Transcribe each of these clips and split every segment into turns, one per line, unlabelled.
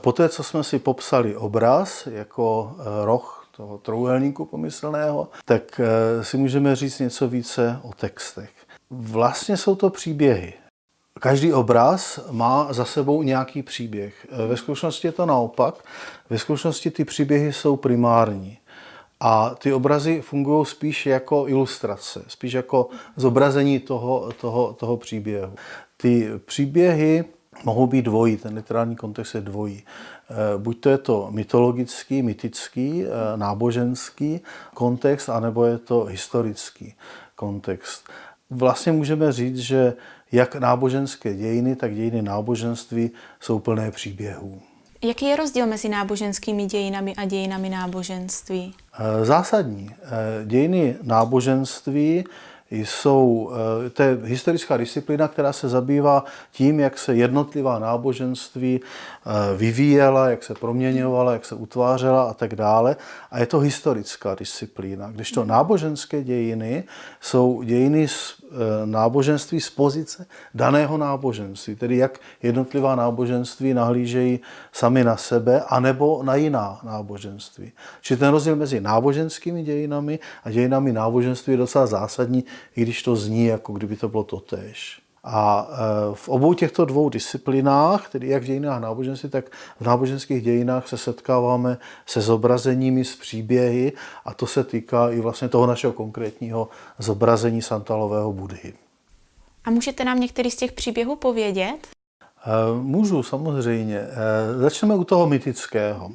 Poté, co jsme si popsali obraz jako roh toho trojúhelníku pomyslného, tak si můžeme říct něco více o textech. Vlastně jsou to příběhy. Každý obraz má za sebou nějaký příběh. Ve skutečnosti je to naopak. Ve skutečnosti ty příběhy jsou primární. A ty obrazy fungují spíš jako ilustrace, spíš jako zobrazení toho příběhu. Ty příběhy mohou být dvojí, ten literární kontext je dvojí. Buď to je to mytologický, mytický, náboženský kontext, anebo je to historický kontext. Vlastně můžeme říct, že jak náboženské dějiny, tak dějiny náboženství jsou plné příběhů.
Jaký je rozdíl mezi náboženskými dějinami a dějinami náboženství?
Zásadní. Dějiny náboženství to je historická disciplína, která se zabývá tím, jak se jednotlivá náboženství vyvíjela, jak se proměňovala, jak se utvářela a tak dále. A je to historická disciplína. Kdežto náboženské dějiny jsou dějiny náboženství z pozice daného náboženství, tedy jak jednotlivá náboženství nahlížejí sami na sebe anebo na jiná náboženství. Čili ten rozdíl mezi náboženskými dějinami a dějinami náboženství je docela zásadní, i když to zní, jako kdyby to bylo totéž. A v obou těchto dvou disciplinách, tedy jak v dějinách náboženství, tak v náboženských dějinách se setkáváme se zobrazeními, s příběhy a to se týká i vlastně toho našeho konkrétního zobrazení santalového Buddhy.
A můžete nám některý z těch příběhů povědět?
Můžu, samozřejmě. Začneme u toho mytického.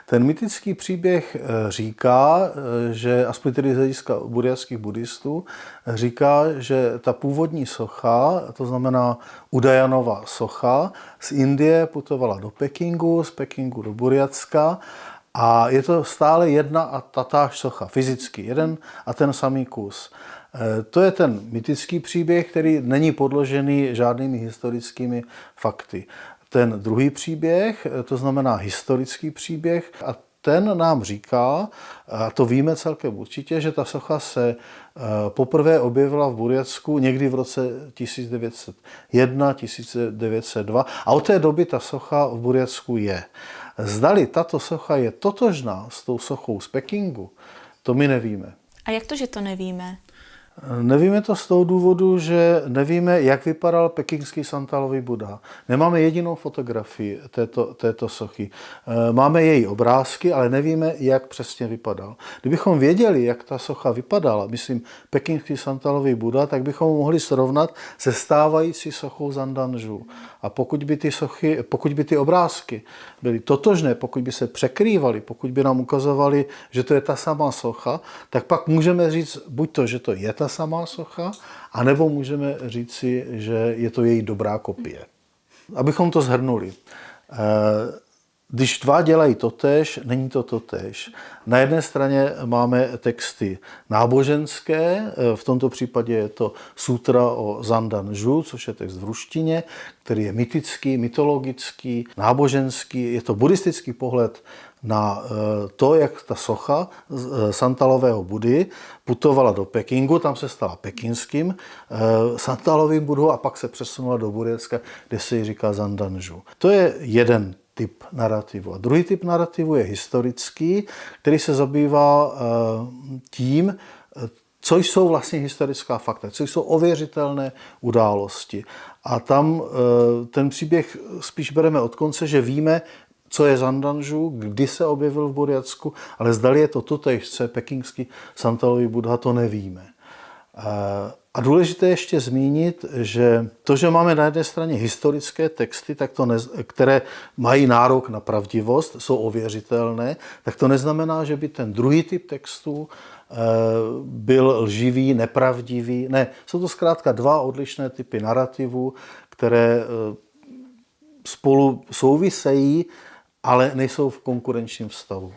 Ten mytický příběh říká, že, aspoň tedy z hlediska buddhistických buddhistů, říká, že ta původní socha, to znamená Udayanova socha, z Indie putovala do Pekingu, z Pekingu do Burjatska a je to stále jedna a tatáž socha, fyzicky, jeden a ten samý kus. To je ten mytický příběh, který není podložený žádnými historickými fakty. Ten druhý příběh, to znamená historický příběh, a ten nám říká, a to víme celkem určitě, že ta socha se poprvé objevila v Burjatsku někdy v roce 1901, 1902 a od té doby ta socha v Burjatsku je. Zdali tato socha je totožná s tou sochou z Pekingu, to my nevíme.
A jak to, že to nevíme?
Nevíme to z toho důvodu, že nevíme, jak vypadal pekingský santalový Buddha. Nemáme jedinou fotografii této sochy. Máme její obrázky, ale nevíme, jak přesně vypadal. Kdybychom věděli, jak ta socha vypadala, myslím pekingský santalový Buddha, tak bychom mohli srovnat se stávající sochou Zandanžu. A pokud by ty obrázky byly totožné, pokud by se překrývaly, pokud by nám ukazovaly, že to je ta samá socha, tak pak můžeme říct buď to, že to je ta samá socha, anebo můžeme říci, že je to její dobrá kopie. Abychom to shrnuli. Když dva dělají totéž, není to totéž. Na jedné straně máme texty náboženské, v tomto případě je to sutra o Zandanžu, což je text v ruštině, který je mytický, mytologický, náboženský. Je to buddhistický pohled na to, jak ta socha santalového Budhy putovala do Pekingu, tam se stala pekingským santalovým Buddhou a pak se přesunula do Burjatska, kde se jí říká Zandanžu. To je jeden typ narrativu. A druhý typ narrativu je historický, který se zabývá tím, co jsou vlastně historická fakta, co jsou ověřitelné události. A tam ten příběh spíš bereme od konce, že víme, co je Zandanžu, kdy se objevil v Burjatsku, ale zdali je to totéž, co je pekingský santalový Buddha, to nevíme. A důležité ještě zmínit, že to, že máme na jedné straně historické texty, které mají nárok na pravdivost, jsou ověřitelné, tak to neznamená, že by ten druhý typ textů byl lživý, nepravdivý. Ne, jsou to zkrátka dva odlišné typy narrativů, které spolu souvisejí, ale nejsou v konkurenčním vztahu.